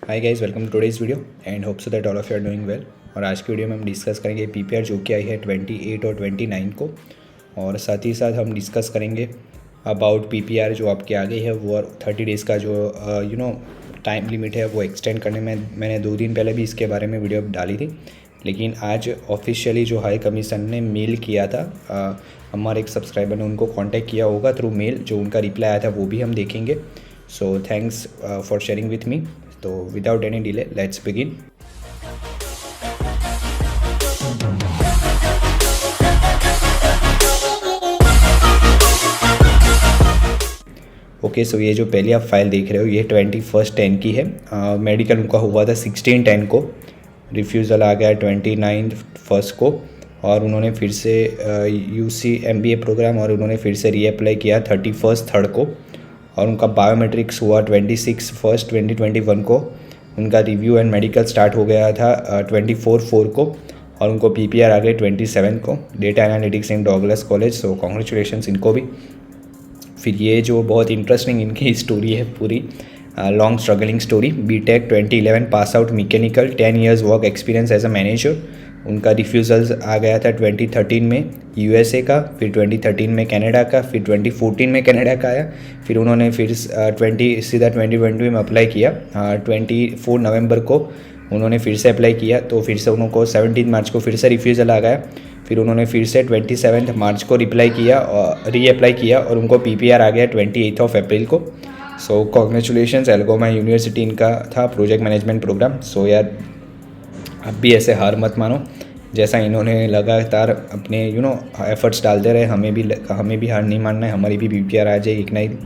Hi guys, welcome to today's video and hope so that all of you are doing well. और आज की video में हम discuss करेंगे पीपीआर जो कि आई है 28 और 29 को, और साथ ही साथ हम डिस्कस करेंगे अबाउट पीपीआर जो आपके आगे है वो 30 डेज़ का जो टाइम लिमिट है वो एक्सटेंड करने में। मैंने 2 दिन पहले भी इसके बारे में वीडियो डाली थी, लेकिन आज ऑफिशियली जो हाई कमीशन ने मेल किया था, हमारे एक सब्सक्राइबर ने उनको कांटेक्ट किया होगा थ्रू मेल, जो उनका रिप्लाई आया था वो भी हम देखेंगे। So thanks for sharing with me. तो without any delay let's begin. Okay, so ये जो पहले आप फाइल देख रहे हो ये 21/10 की है। मेडिकल उनका हुआ था 16/10 को, रिफ्यूज़ल आ गया 29/1 को, और उन्होंने फिर से यूसी एमबीए प्रोग्राम और उन्होंने फिर से रीअप्लाई किया 31/3 को, और उनका बायोमेट्रिक्स हुआ 26/1/2021 को। उनका रिव्यू एंड मेडिकल स्टार्ट हो गया था 24/4 को, और उनको पीपीआर आ गए 27 को, data analytics in Douglas college. So congratulations इनको भी। फिर ये जो बहुत इंटरेस्टिंग इनकी स्टोरी है, पूरी long struggling story. BTech 2011 pass out mechanical, 10 years work experience as a manager. उनका रिफ्यूज़ल्स आ गया था 2013 में यूएसए का, फिर 2013 में कनाडा का, फिर 2014 में कनाडा का आया। फिर उन्होंने फिर 2020 में अप्लाई किया। 24 नवंबर को उन्होंने फिर से अप्लाई किया, तो फिर से उनको 17 मार्च को फिर से रिफ्यूज़ल आ गया। फिर उन्होंने फिर से 27 मार्च को रिप्लाई किया और रीअप्लाई किया, और उनको पीपीआर आ गया 28 अप्रैल को। सो कॉन्ग्रेचुलेशंस, एल्गोमा यूनिवर्सिटी इनका था प्रोजेक्ट मैनेजमेंट प्रोग्राम। सो यार, आप भी ऐसे हार मत मानो, जैसा इन्होंने लगातार अपने एफर्ट्स डालते रहे, हमें भी हार नहीं मानना है, हमारी भी पीपीआर आ जाए एक ना एक।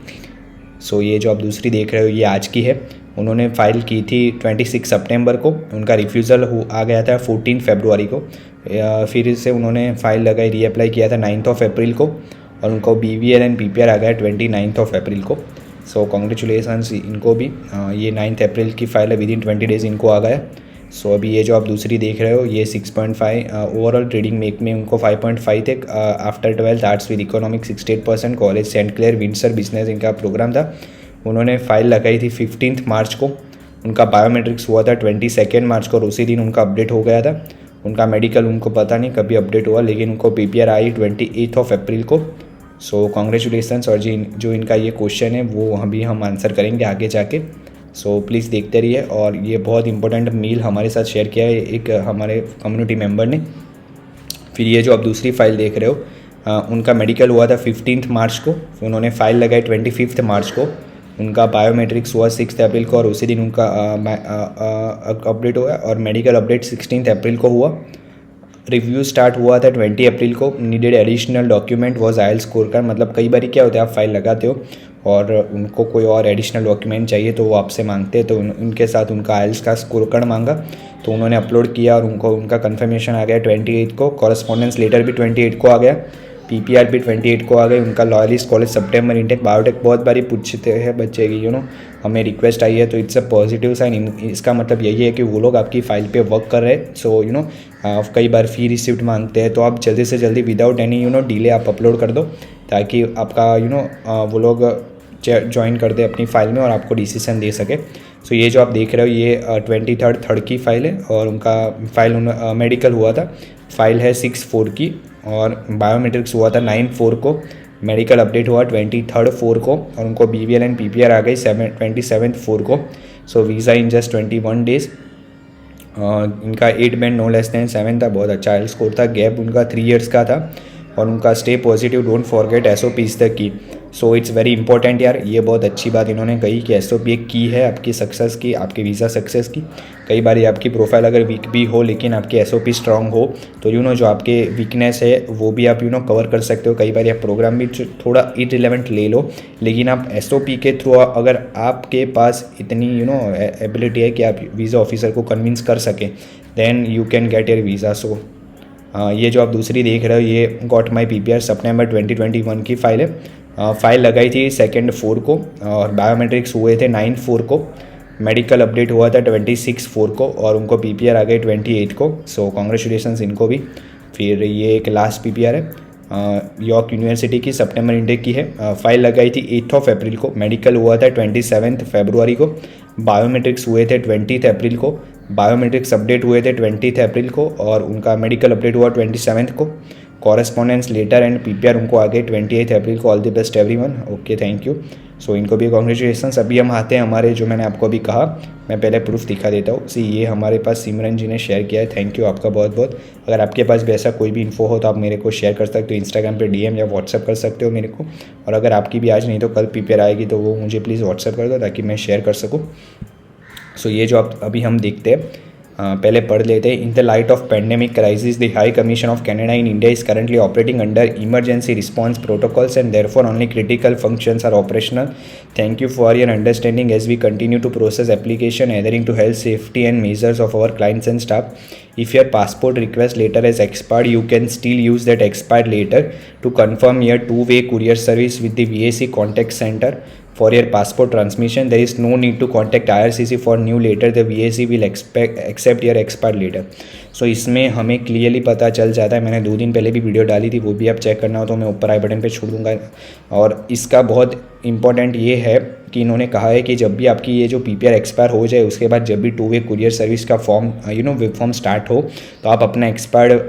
सो ये जो आप दूसरी देख रहे हो ये आज की है। उन्होंने फाइल की थी 26 सितंबर को, उनका रिफ्यूज़ल आ गया था 14 फरवरी को। फिर से उन्होंने फाइल लगाई, रीअप्लाई किया था 9 अप्रैल को, और उनको बीवीएल एंड पीपीआर आ गया 29 अप्रैल को। सो कॉन्ग्रेचुलेसन्स इनको भी। ये 9 अप्रैल की फाइल है, विद इन 20 डेज़ इनको आ गया। सो अभी ये जो आप दूसरी देख रहे हो ये 6.5 ओवरऑल ट्रेडिंग मेक में उनको 5.5 थे। After 12 arts with economic 68%, college saint Clair Windsor business इनका प्रोग्राम था। उन्होंने फाइल लगाई थी 15 मार्च को। उनका बायोमेट्रिक्स हुआ था 22 मार्च को, और उसी दिन उनका अपडेट हो गया था। उनका मेडिकल उनको पता नहीं कभी अपडेट हुआ, लेकिन उनको पीपीआर आई 28 अप्रैल को। सो कॉन्ग्रेचुलेसन्स। और जो इनका ये क्वेश्चन है वो अभी हम आंसर करेंगे आगे जाके। सो प्लीज़ देखते रहिए। और ये बहुत इंपॉर्टेंट मेल हमारे साथ शेयर किया है एक हमारे कम्युनिटी मेंबर ने। फिर ये जो आप दूसरी फाइल देख रहे हो, उनका मेडिकल हुआ था 15 मार्च को, फिर उन्होंने फाइल लगाई 25 मार्च को। उनका बायोमेट्रिक्स हुआ 6 अप्रैल को, और उसी दिन उनका अपडेट हुआ, और मेडिकल अपडेट 16 अप्रैल को हुआ। रिव्यू स्टार्ट हुआ था 20 अप्रैल को। Needed additional document was IELTS score card. मतलब कई बार क्या होता है, आप फाइल लगाते हो और उनको कोई और एडिशनल डॉक्यूमेंट चाहिए तो वो आपसे मांगते हैं, तो उनके साथ उनका आइल्स का स्कोर कार्ड मांगा, तो उन्होंने अपलोड किया, और उनका कन्फर्मेशन आ गया 28 को। कॉरेस्पॉन्डेंस लेटर भी 28 को आ गया, पीपीआर भी 28 को आ गई। उनका लॉयलिस्ट कॉलेज सितंबर इंटेक बायोटेक बहुत बारी पूछते हैं बच्चे की हमें रिक्वेस्ट आई है, तो इट्स अ पॉजिटिव साइन। इसका मतलब यही है कि वो लोग आपकी फ़ाइल पे वर्क कर रहे हैं। सो कई बार फ़ी रिसिप्ट मांगते हैं, तो आप जल्दी से जल्दी विदाउट एनी डिले आप अपलोड कर दो, ताकि आपका वो लोग ज्वाइन कर दे अपनी फ़ाइल में और आपको डिसीजन दे सके। सो ये जो आप देख रहे हो ये 23rd की फ़ाइल है, और उनका फाइल मेडिकल हुआ था, फाइल है 6/4 की, और बायोमेट्रिक्स हुआ था 9/4 को। मेडिकल अपडेट हुआ 23rd/4 को, और उनको बीवीएल एंड पीपीआर आ गई 27/4 को। सो वीज़ा इन जस्ट 21 डेज़। इनका 8 बैंड नो लेस दैन 7 था, बहुत अच्छा आइल स्कोर था। गैप उनका 3 years का था, और उनका stay positive, don't forget SOPs तक की। सो इट्स वेरी इंपॉर्टेंट यार, ये बहुत अच्छी बात इन्होंने कही कि एसओपी एक की है आपकी सक्सेस की, आपके वीज़ा सक्सेस की। कई बार आपकी प्रोफाइल अगर वीक भी हो, लेकिन आपकी एसओपी स्ट्रांग हो, तो जो आपके वीकनेस है वो भी आप कवर कर सकते हो। कई बार आप प्रोग्राम भी थोड़ा इरिलेवेंट ले लो, लेकिन आप एसओपी के थ्रू अगर आपके पास इतनी एबिलिटी है कि आप वीज़ा ऑफिसर को कन्विंस कर सकें, then you can get your visa. So ये जो आप दूसरी देख रहे हो ये गॉट माई पीपीआर सितंबर 2021 की फ़ाइल है। फाइल लगाई थी 2/4 को, और बायोमेट्रिक्स हुए थे 9/4 को। मेडिकल अपडेट हुआ था 26/4 को, और उनको पीपीआर आ गए 28 को। सो कॉन्ग्रेचुलेसन्स इनको भी। फिर ये एक लास्ट पीपीआर है, यॉर्क यूनिवर्सिटी की सितंबर इंटेक की है। फाइल लगाई थी 8 अप्रैल को, मेडिकल हुआ था 27 फरवरी को, बायोमेट्रिक्स हुए थे 20 अप्रैल को, बायोमेट्रिक्स अपडेट हुए थे 20 अप्रैल को और उनका मेडिकल अपडेट हुआ 27 को। कॉरेस्पॉन्डेंस लेटर एंड पीपीआर उनको आ गए 28 अप्रैल को। All the best everyone. Okay, thank you. So इनको भी कॉन्ग्रेचुलेसन्स। अभी हम आते हैं हमारे, जो मैंने आपको अभी कहा, मैं पहले प्रूफ दिखा देता हूँ। सी ये हमारे पास सिमरन जी ने शेयर किया है, थैंक यू आपका बहुत बहुत। अगर आपके पास भी ऐसा कोई भी इन्फो हो तो आप मेरे को शेयर कर सकते हो, इंस्टाग्राम पे डीएम या व्हाट्सअप कर सकते हो मेरे को। और अगर आपकी भी आज नहीं तो कल पीपीआर आएगी तो वो मुझे प्लीज़ व्हाट्सअप कर दो ताकि मैं शेयर कर सकूँ। सो ये जो आप अभी हम देखते हैं, पहले पढ़ लेते हैं। In the light of pandemic crisis the high commission of Canada in India is currently operating under emergency response protocols and therefore only critical functions are operational. Thank you for your understanding as we continue to process application adhering to health safety and measures of our clients and staff. If your passport request letter has expired, you can still use that expired letter to confirm your two-way courier service with the VAC contact center. For your passport transmission, there is no need to contact IRCC for new letter. The VAC will accept your expired letter. सो इसमें हमें clearly पता चल जाता है। मैंने 2 दिन पहले भी वीडियो डाली थी, वो भी आप चेक करना हो तो मैं ऊपर आई बटन पे छोड़ दूंगा। और इसका बहुत इंपॉर्टेंट ये है कि इन्होंने कहा है कि जब भी आपकी ये जो पीपीआर एक्सपायर हो जाए, उसके बाद जब भी टू-वे कुरियर सर्विस का फॉर्म वेब फॉर्म स्टार्ट हो, तो आप अपना एक्सपायर्ड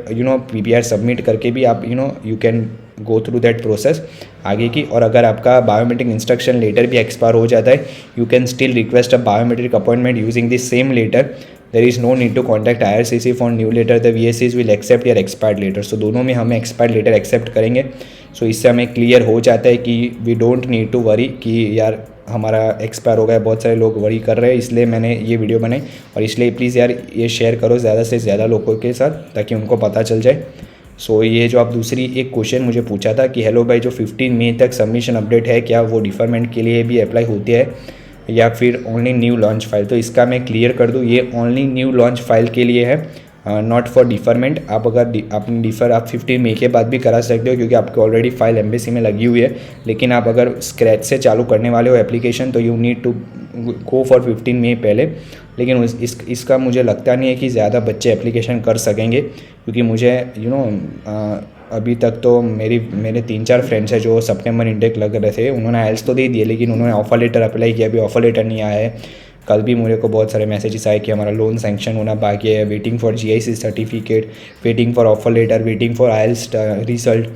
पीपीआर सबमिट करके भी आप you can go through that process आगे की। और अगर आपका बायोमेट्रिक इंस्ट्रक्शन लेटर भी एक्सपायर हो जाता है, you can still request a biometric appointment using the same letter. There is no need to contact IRCC for new letter. The VACs will accept your expired letter. So दोनों में हमें expired letter accept करेंगे। सो इससे हमें clear हो जाता है कि we don't need to worry कि यार हमारा एक्सपायर हो गया। बहुत सारे लोग वरी कर रहे हैं, इसलिए मैंने ये वीडियो बनाई। और इसलिए प्लीज़ यार ये शेयर करो ज़्यादा से ज़्यादा लोगों के साथ ताकि उनको पता चल जाए। सो ये जो आप दूसरी एक क्वेश्चन मुझे पूछा था कि हेलो भाई, जो 15 मई तक सबमिशन अपडेट है, क्या वो डिफरमेंट के लिए भी अप्लाई होती है या फिर ओनली न्यू लॉन्च फाइल? तो इसका मैं क्लियर कर दूँ, ये ओनली न्यू लॉन्च फाइल के लिए है, नॉट फॉर डिफरमेंट। आप अगर आपने डिफ़र आप 15 मई के बाद भी करा सकते हो क्योंकि आपकी ऑलरेडी फाइल एम्बेसी में लगी हुई है। लेकिन आप अगर स्क्रैच से चालू करने वाले हो एप्लीकेशन तो you need to go for 15 May पहले। लेकिन इसका मुझे लगता नहीं है कि ज़्यादा बच्चे एप्लीकेशन कर सकेंगे क्योंकि मुझे अभी तक तो मेरे 3-4 फ्रेंड्स हैं जो सितंबर इंटेक लग रहे थे, उन्होंने आइल्स तो दे दिए लेकिन उन्होंने ऑफर लेटर अप्लाई किया, अभी ऑफर लेटर नहीं आया है। कल भी मुझे को बहुत सारे मैसेजेस आए कि हमारा लोन सैंक्शन होना बाकी है, waiting for GIC certificate, waiting for offer letter, waiting for IELTS result.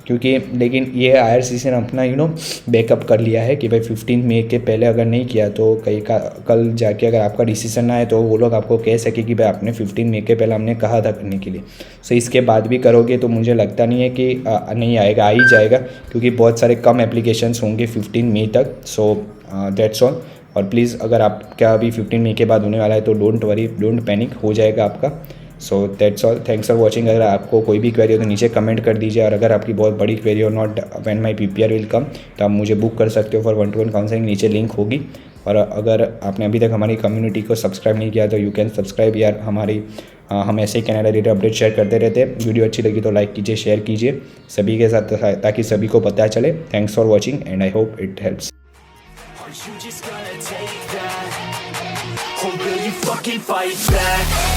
क्योंकि लेकिन ये IRCC ने अपना बैकअप कर लिया है कि भाई 15 मई के पहले अगर नहीं किया तो कल जाके अगर आपका डिसीजन आए तो वो लोग आपको कह सके कि भाई आपने 15 मई के पहले हमने कहा था करने के लिए। सो इसके बाद भी करोगे तो मुझे लगता नहीं है कि नहीं आएगा, आ ही जाएगा क्योंकि बहुत सारे कम एप्लीकेशंस होंगे 15 मई तक। So that's all. और प्लीज़ अगर आपका अभी 15 मई के बाद होने वाला है तो डोंट वरी, डोंट पैनिक, हो जाएगा आपका। So that's all, thanks for watching. अगर आपको कोई भी क्वेरी हो तो नीचे कमेंट कर दीजिए। और अगर आपकी बहुत बड़ी क्वेरी हो, not when my PPR will come, तो आप मुझे बुक कर सकते हो फॉर 1-to-1 काउंसलिंग, नीचे लिंक होगी। और अगर आपने अभी तक हमारी कम्युनिटी को सब्सक्राइब नहीं किया तो यू कैन सब्सक्राइब। यार हम ऐसे ही कनाडा रिलेटेड अपडेट शेयर करते रहते हैं। वीडियो अच्छी लगी तो लाइक कीजिए, शेयर कीजिए सभी के साथ ताकि सभी को पता चले। Thanks for watching and I hope it helps. You just gonna take that, or will you fucking fight back?